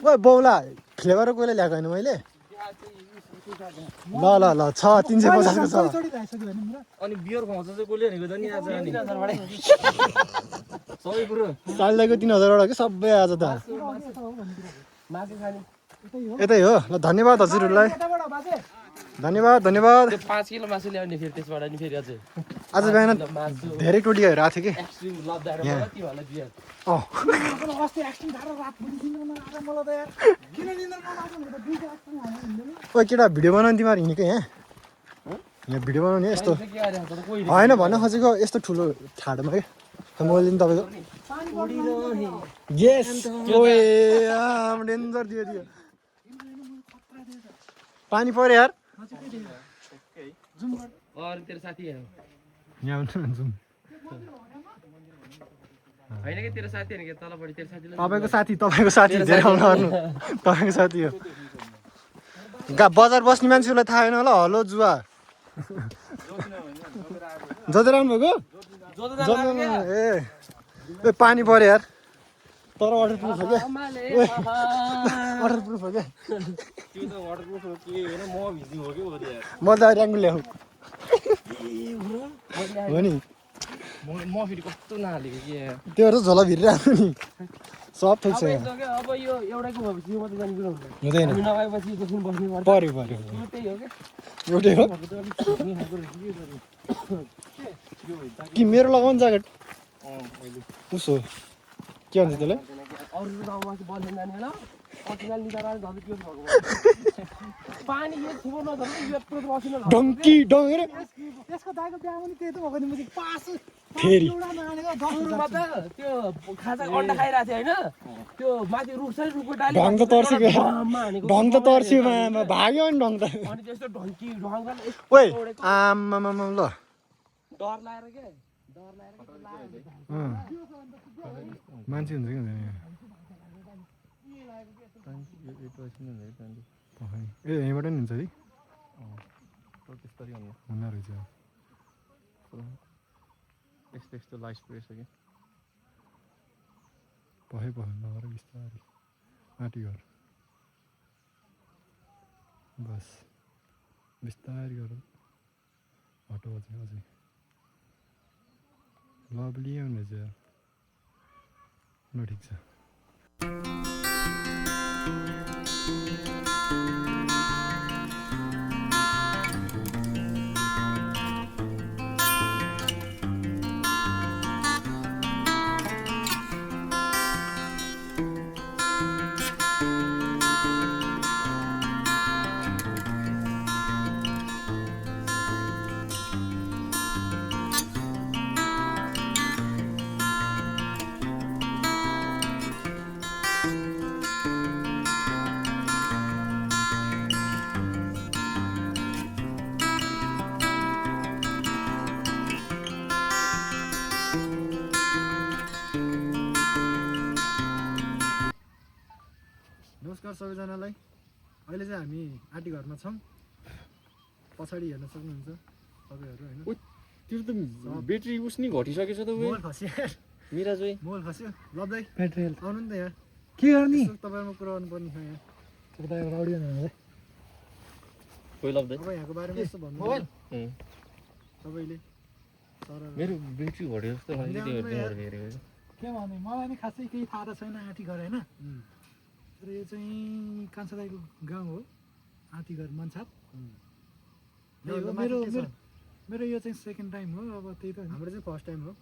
ओ बौला फ्लेभर कोहीले ल्याएको होइन मैले ल ल ल छ 350 को छ
चोटी राखिसक्यो भने मेरो
अनि बियर खुवाउँछ चाहिँ कसले भनेको त नि आज अनि सबै कुरो
चालिदाको 3000 वटा के सबै आज त
मासु खाने
यतै हो ल धन्यवाद हजुरहरूलाई
यताबाट बाजे
धन्यवाद धन्यवाद
त्यो 5 किलो मासु ल्याउने फेरि त्यसबाट नि फेरि अझै
आज बिहान
मासु
धेरै टोलीहरू आएको थियो कि
एक्सट्रिम लब्दाएर मलाई तिमीहरूलाई बियर
अँ
अस्ति एक्सटिङ खाएर रात पनि दिँदैन आएर मलाई त यार किन दिँदैन मलाई आज भनेर दुईटा एक्सटिङ हालेर हिँड्दैन
ओ केटा भिडियो बनाउने तिमीहरू हिँडेको यहाँ यहाँ भिडियो बनाउने यस्तो
के आएर त कोही
होइन भन्न खोजेको यस्तो ठुलो ठाडोमा क्या मैले नि तपाईँको यस ओए डेन्जर दियो दियो पानी पर्यो यार
और तेरो साथी है
यहाँ जाउँ
होइन कि तेरो साथी होइन कि तलपट्टि तेरो साथीले
तपाईँको साथी धेरै आउनु गर्नु तपाईँको साथी हो बजार बस्ने मान्छेलाई थाहा छैन होला हलो जुवा जोतेर आउनुभएको ए पानी पर्यो यार तर वाटर प्रुफ हो क्या वाटर प्रुफ हो क्या
त्यो त वाटरप्रुफ हो के होइन म भिज्नु हो कि हो त यार
म त ऱ्याङ्गु ल्याउँ हो नि
म फेरि कस्तो नहालेको कि
त्योहरू त झोला भिरिरहेको नि सब ठिक छ यहाँ
अब यो एउटाको भएपछि यो मात्रै जाने कुरो
हुँदैन
हामी नगएपछि एकछिन बस्ने पर्छ
पर्यो पर्यो
त्यही हो क्या
एउटै हो कि मेरो लगाउनु ज्याकेट उसो के भन्छ त्यसलाई
अरू गाउँमा चाहिँ बस्ने जाने होला पसिना निकालेर झन् के भएको पानी एक थुप्रो नझर्नु यत्रो पसिना
डङ्की डङ्गेर
यसको दाइको बिहामा नि त्यही त भएको नि मैले पास
फेरि
एउटा नआनेको 10
सुरुमा त त्यो खाजा अन्डा खाइरहेको थियो होइन त्यो माथि रुख छ रुखको डाली
ढङ त तर्सियो
बममा हानेको
ढङ त तर्सियो मामा भाग्यो नि ढङ त
अनि त्यस्तो ढङ्गले
ओइ आमामामा ल
डर लागेर के
मान्छे हुन्छ कि हुँदैन ए यहीँबाट नि हुन्छ है हुँदो रहेछ
यस्तो यस्तो लाइट प्रेस हो कि
पखै नगर बिस्तारै माथि गर बस बिस्तारै गर हटाउ चाहिँ अझै लभली हुनेछ ल ठिक छ नमस्कार सबैजनालाई अहिले चाहिँ हामी आँटी घरमा छौँ पछाडि हेर्न सक्नुहुन्छ तपाईँहरू होइन
त्यो त ब्याट्री उस नि घटिसकेछ त
मोबाइल खस्यो
मिराज भाइ
मोबाइल खस्यो लब्दै
पेट्रोल
आउनु नि त यहाँ
के गर्ने
तपाईँमा कुरा गर्नुपर्ने छ यहाँ
त्यो दाइ राउडी हुनुहुन्छ
कोही लब्दै
अब यहाँको बारेमा यस्तो भन्नु
मोबाइल
तपाईँले तर
मेरो ब्याट्री घट्यो जस्तो लाग्यो त्यो हेरेको
के भने मलाई नि खासै केही थाहा त छैन आँटी घर होइन तर यो चाहिँ कान्छा दाइको गाउँ हो आँटी घर मन्छाप मेरो मेरो मेरो यो चाहिँ सेकेन्ड टाइम हो अब त्यही त
हाम्रो चाहिँ फर्स्ट टाइम हो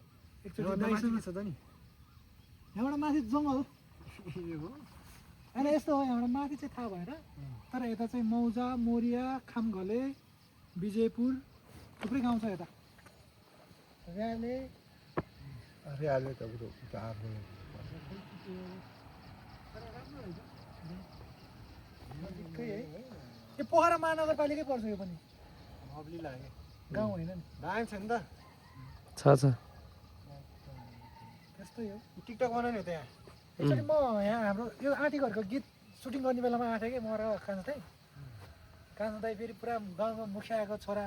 एकचोटि
माथि
दाइसँग
के छ त नि
यहाँबाट माथि जङ्गल
ए हो
होइन यस्तो हो यहाँबाट माथि चाहिँ थाहा भएर तर यता चाहिँ मौजा मोरिया खामघले विजयपुर थुप्रै गाउँ छ यता र्याले
अरे हाल्यो तपाईँको
ठिकै है यो पोखरा महानगरपालिकै पर्छ यो पनि
लभली लाग्यो
गाउँ होइन नि
दामी छ नि त
छ
त्यस्तै हो
टिकटक बनाउने हो त यहाँ
एकचोटि म यहाँ हाम्रो यो आँटी घरको गीत सुटिङ गर्ने बेलामा आएको थिएँ कि म र कान्छा दाइ फेरि पुरा गाउँको मुखियाको छोरा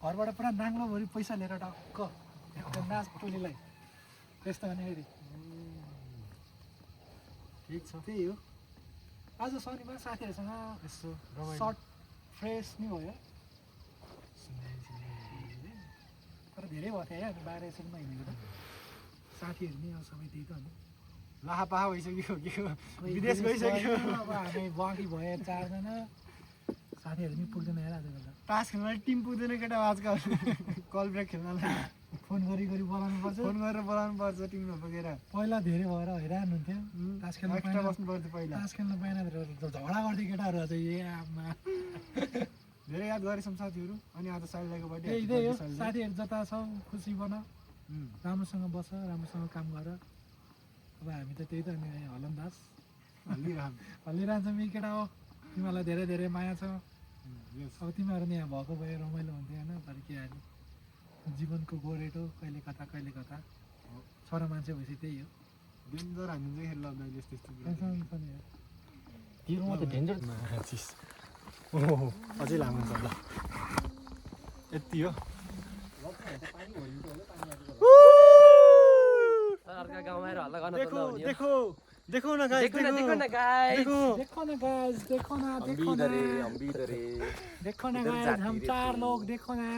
घरबाट पुरा नाङ्लोभरि पैसा लिएर टक्क एकदम नाच टोलीलाई त्यस्तो भने फेरि
ठिक छ
त्यही हो आज शनिबार साथीहरूसँग
यसो
सर्ट फ्रेस नै भयो तर धेरै भएको थियो है हामी 12 एकछिनमा हिँडेको त साथीहरू नि अब सबै त्यही त अनि
लाहापाहा भइसक्यो के हो विदेश गइसक्यो
अब हामी बाँकी भयो 4 जना साथीहरू नि पुग्दैन हेर आजकल त
तास खेल्न टिम पुग्दैन केटा आजकल कल ब्रेक खेल्नलाई
फोन गरी बोलाउनु पर्छ
फोन गरेर बोलाउनु पर्छ टिममा पुगेर
पहिला धेरै भएर हैरान हुन्थ्यो तास खेल्न
एक्स्ट्रा बस्नु पर्थ्यो पहिला
तास खेल्न पाएन भनेर झगडा गर्थ्यो केटाहरू अझ ए आमा
धेरै याद गरेछौँ साथीहरू अनि आज साइलाको बर्थडे
त्यही हो साथीहरू जता छौ खुसी बन राम्रोसँग बस राम्रोसँग काम गर अब हामी त त्यही त अनि हलनदास हल्लिरहन्छौँ यी केटा हो तिमीहरूलाई धेरै धेरै माया छ अब तिमीहरू नि यहाँ भएको भए रमाइलो हुन्थ्यो होइन तर के हाल्यो जीवनको गोरेटो कहिले कता छोरा मान्छे भएपछि त्यही हो
डेन्जर हामी चाहिँ खेल्न लाग्दा यस्तो यस्तो
टेन्सन पनि हो
तिरोमा त डेन्जर
ओहो अझै लामो छ ल यति हो
अर्का गाउँमा आएर हल्ला गर्न
देखो देखो देखो न गाइस
देखो न गाइस
देखो ना गाइस देखो ना गाइस हम 4 लोग देखो ना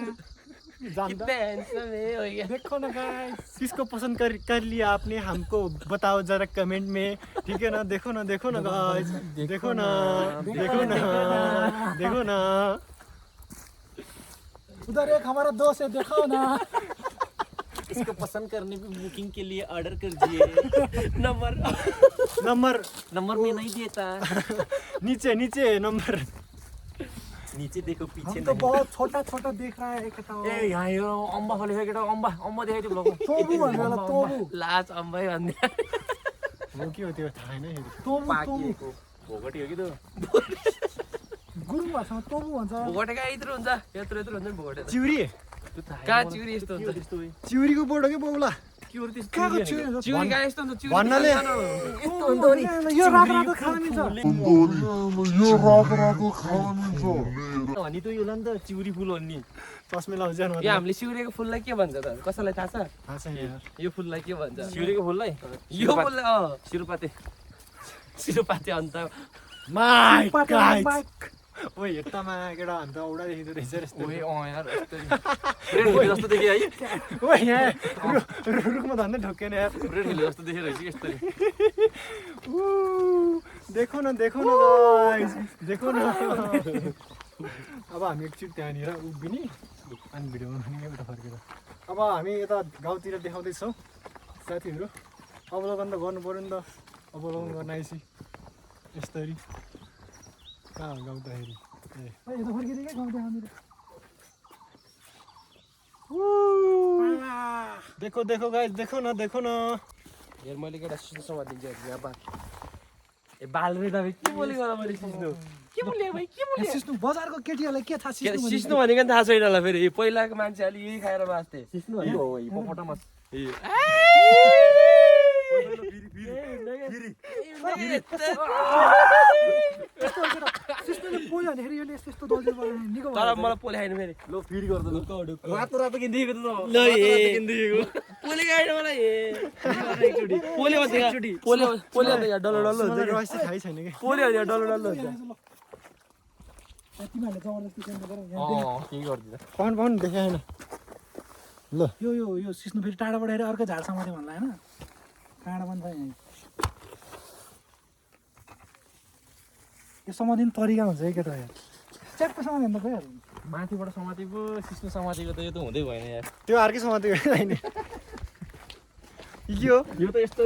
कितने हैंडसम है हो गया
देखो ना गाइस
किसको पसंद कर लिया आपने हमको बताओ जरा कमेंट में ठीक है ना देखो ना गाइस देखो ना
उधर एक हमारा दोस्त है देखो ना
इसको पसंद करने पे बुकिंग के लिए ऑर्डर कर दिए नंबर
नंबर
में नहीं देता
नीचे नीचे नंबर
नीचे देखो पीछे
हम तो बहुत छोटा छोटा देख रहा है केटा हो
ए यहाँ यो अम्बा फलेको केटा अम्बा देखाइदियो ब्लगमा
तोबु भनेर होला तोबु
लाज अम्बै भन्ने
हो के हो त्यो थाहा छैन फेरि
तोबु
पाकिएको भोगटी हो कि त्यो
गुरुङ भाषामा तोबु भन्छ
भोगटेका यत्रो हुन्छ यत्रो हुन्छ नि भोगटे
चिउरी
कहाँ चिउरी यस्तो हुन्छ
चिउरीको बोर्ड हो कि बौला
चिउरी त्यस्तो
कहाँको चिउरी हुन्छ?
चिउरी कहाँ यस्तो हुन्छ चिउरी
भन्नाले
यस्तो हुन्छ नि
यो रातो खान मिल्छ
अनि त यो नि त चिउरी फुल हो नि
चस्मे लाउँछ
यो हामीले सिउरेको फुललाई के भन्छ त कसैलाई थाहा छ
थाहा छैन यार
यो फुललाई के भन्छ सिउरेको फुललाई यो फुललाई सिरुपाते अन्त
माइ गाइस
बाइक
ओइ हेट्टामा केटा अन्त औडा देखिँदो रहेछ यस्तो
ओए यार रेड हिल जस्तो देखे है
ओइ यहाँ रुखमा धन्दै ढोकेन यार
रेड हिल जस्तो देखेर रहेछ यस्तो
ऊ देखो न गाइस देखो न अब हामी एकचोटि त्यहाँनिर उभिने अनि भिडियो बनाउने उता फर्केर अब हामी यता गाउँतिर देखाउँदैछौँ साथीहरू अवलोकन त गर्नु पऱ्यो नि त अवलोकन गर्न आएपछि यस्तरी कहाँ हो गाउँदाखेरि ए
यो त फर्किँदै क्या गाउँ त्यहाँनिर
देखो देखो गाइस देखो न
यार मैले केटा सिस्नो समातिन्छ यहाँ बाल ए बाल रे दाबी के बोलेको होला मैले सिस्नो के बोले भाइ के बोले
सिस्नु बजारको केटीहरूलाई के थाहा सिस्नु
सिस्नो भनेको नि थाहा छैन होला फेरि पहिलाको मान्छे अलि यही खाएर बाँच्थे सिस्नो भनेको हो हिपोपोटामस ए
सिस्नुले पोल्यो भनेखेरि यसले यस्तो यस्तो दल्दै गरेर निको
तर मलाई पोले खाएन फेरि
लो फिड गर्दैन
रातो रातो किन्दिएको त ल ए पोले खाएन मलाई ए एकचोटी पोले भन्दा एकचोटी पोले भन्दा यहाँ डल्लो डल्लो हुन्छ
मलाई रहस्य थाहै छैन कि
पोले भन्दा यहाँ डल्लो डल्लो हुन्छ
तिमीहरूले जबरजस्ती केन्द्र गर
के गर्दिन
पाउन देखाएन ल
यो सिस्नु फेरि टाढाबाट हेरेर अर्कै झाड समात्यो भन्ला होइन काँडा पनि छ यहाँ यो समातिने तरिका हुन्छ है केटा यार च्याप्प समात्यो भने त गइहाल्छ
माथिबाट समातेको सिस्नो समातेको त यो त हुँदै भएन यार
त्यो अर्कै समातेको छैन के हो
यो त यस्तो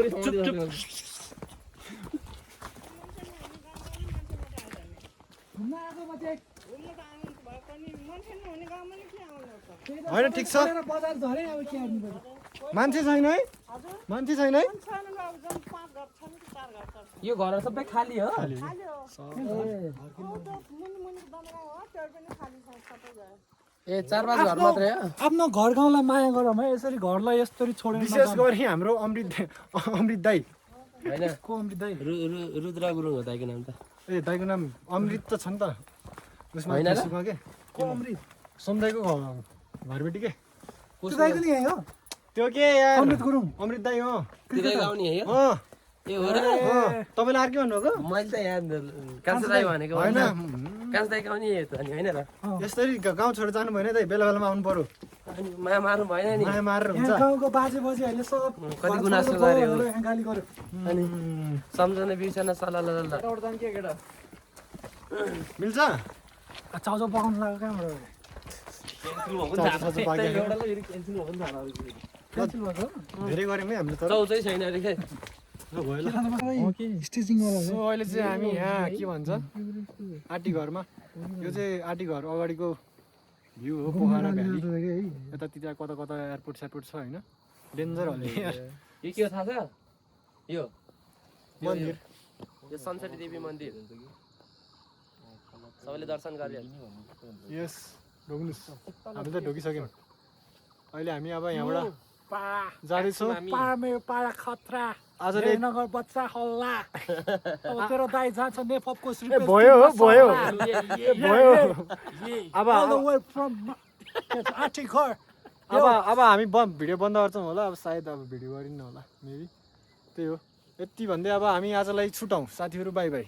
होइन ठिक छ
बजार झरे अब के गर्नु पर्छ
मान्छे छैन है मान्छे छैन है
यो घर सबै खाली हो ए 4-5 घर मात्रै हो
आफ्नो घर गाउँलाई माया गरौँ है यसरी घरलाई यसरी छोडेर
विशेष गरी हाम्रो अमृत दाई
हैन
को अमृत दाइ
रुद्र गुरुङ हो दाइको नाम त
ए दाईको नाम अमृत त छ नि त उसमा
को अमृत
सोमदाईको घरबेटी के
त्यो दाइको नि यही हो
त्यो के यार
अमृत गुरुङ
त्यो गाउँ नि है ए हो र
तपाईँले अर्कै भन्नुभएको
मैले त यहाँ कान्छा दाइ भनेको
होइन
कान्छा दाइ गाउँ नि त अनि हैन र
यसरी गाउँ छोडेर जानु भएन दाइ बेला बेलामा आउनु पर्यो
अनि माया मार्नु भएन नि
माया मारेर हुन्छ
यहाँ गाउँको बाजे बजेहरूले सब
कति गुनासो गर्यो
यहाँ गाली गर्यो
अनि सम्झना बिर्सना सल्लाह
के केटा मिल्छ
चाउचाउ पकाउनु लाग्यो कहाँबाट क्यान्सल भएको
धेरै गऱ्यौँ है हामीले तर
चौचै छैन अरे के
ल भयो ल
स्टिचिङ गरेर
सो अहिले चाहिँ हामी यहाँ के भन्छ आटी घरमा यो चाहिँ आटी घर अगाडिको भ्यू हो पोखरा भ्याली यतातिर कता कता एयरपोर्ट सेयरपोर्ट छ होइन डेन्जर हल्ने यार
यो के हो थाहा छ यो
मन्दिर
यो सन्चरी देवी मन्दिर सबैले दर्शन गरिहाल्छ
यस ढोग्नुहोस् हामी त ढोकिसक्यौँ अहिले हामी अब यहाँबाट जाँदैछौँ
पाडा खतरा
आजले
नगर बच्चा हल्ला अब तेरो दाइ जान्छ नेपको
भयो अब अब हामी भिडियो बन्द गर्छौँ होला अब सायद अब भिडियो गरिन्न होला मेबी त्यही हो यति भन्दै अब हामी आजलाई छुटाउँ साथीहरू बाई बाई